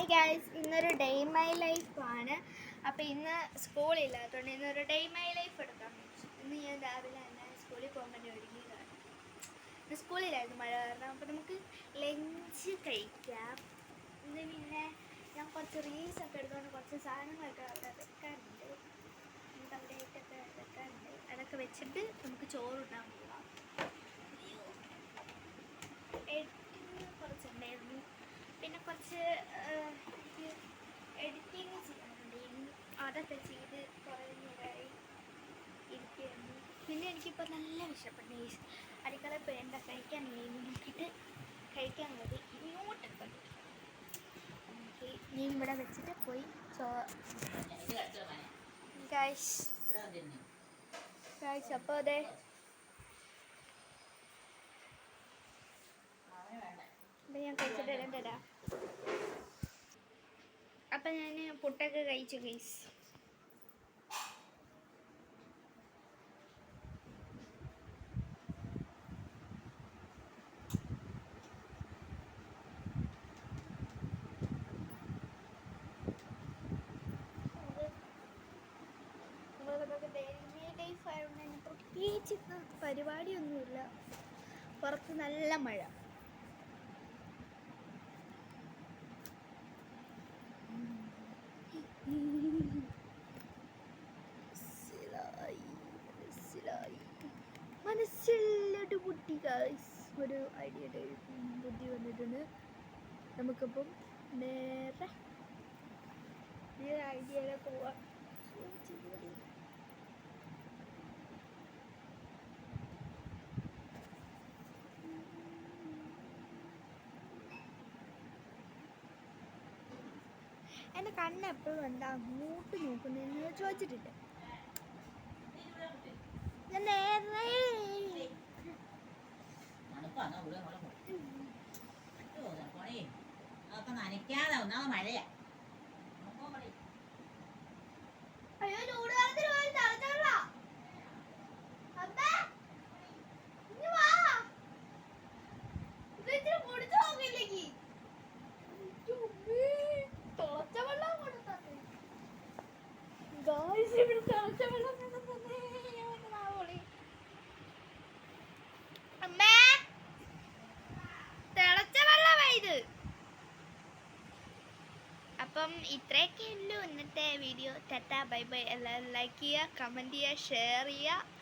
Hi guys, ഇന്നൊരു day my ലൈഫാണ്. അപ്പോൾ ഇന്ന് സ്കൂളില്ലാത്തതുകൊണ്ട് ഇന്നൊരു ഡേ മൈ ലൈഫ് എടുക്കാൻ വെച്ചു. ഇന്ന് ഞാൻ രാവിലെ തന്നെ സ്കൂളിൽ പോകാൻ വേണ്ടി ഒരുങ്ങിയതാണ്. ഇന്ന് സ്കൂളിലായിരുന്നു മഴ കാരണം. അപ്പോൾ നമുക്ക് ലഞ്ച് കഴിക്കാം. ഇന്ന് പിന്നെ ഞാൻ കുറച്ച് റീൽസൊക്കെ എടുത്തുകൊണ്ട് കുറച്ച് സാധനങ്ങളൊക്കെ അവിടെ വെക്കാറുണ്ട്. അവിടെയായിട്ടൊക്കെ വെക്കാറുണ്ട്. അതൊക്കെ വെച്ചിട്ട് നമുക്ക് ചോറുണ്ടാൻ പോകാം. എഡിറ്റിങ് കുറച്ചുണ്ടായിരുന്നു, പിന്നെ കുറച്ച് എഡിറ്റിങ് ചെയ്യാനുണ്ട്. അതൊക്കെ ചെയ്ത് കുറേ നേരമായി ഇരിക്കുകയായിരുന്നു. പിന്നെ എനിക്കിപ്പോൾ നല്ല വിശപ്പുണ്ട്. അടുക്കളയിൽ പോയി എന്താ കഴിക്കാൻ നോക്കിയിട്ട് കഴിക്കാൻ മതി. ഇങ്ങോട്ടൊക്കെ നമുക്ക് മീൻ ഇവിടെ വെച്ചിട്ട് പോയി ഗൈസ് അപ്പോൾ അതെ ഞാൻ കഴിച്ചിട്ട് എല്ലാം തരാം. അപ്പം ഞാൻ പുട്ടൊക്കെ കഴിച്ചു ഗൈസ്. പ്രത്യേകിച്ച് പരിപാടിയൊന്നുമില്ല. പുറത്ത് നല്ല മഴ. മനസ്സിലൊരു ബുദ്ധി ഗൈസ്, ഒരു ഐഡിയയുടെ ബുദ്ധി വന്നിട്ടുണ്ട്. നമുക്കിപ്പം നേരെ ഈ ഐഡിയയിലെ പോവാം. എൻ്റെ കണ്ണ് എപ്പോഴും എന്താ അങ്ങോട്ട് നോക്കുന്നതെന്ന് ചോദിച്ചിട്ടില്ല. ഞാൻ നേരെ നനയ്ക്കാതെ ഒന്നാമത് മഴയാ. അയ്യോ ചൂടുകാലത്തിന് പോയി തളച്ചോളാ. അപ്പം ഇത്രയൊക്കെ ഉള്ളൂ ഇന്നത്തെ വീഡിയോ. Tata bye bye. എല്ലാവരും ലൈക്ക് ചെയ്യുക, കമൻറ്റ് ചെയ്യുക, ഷെയർ ചെയ്യുക.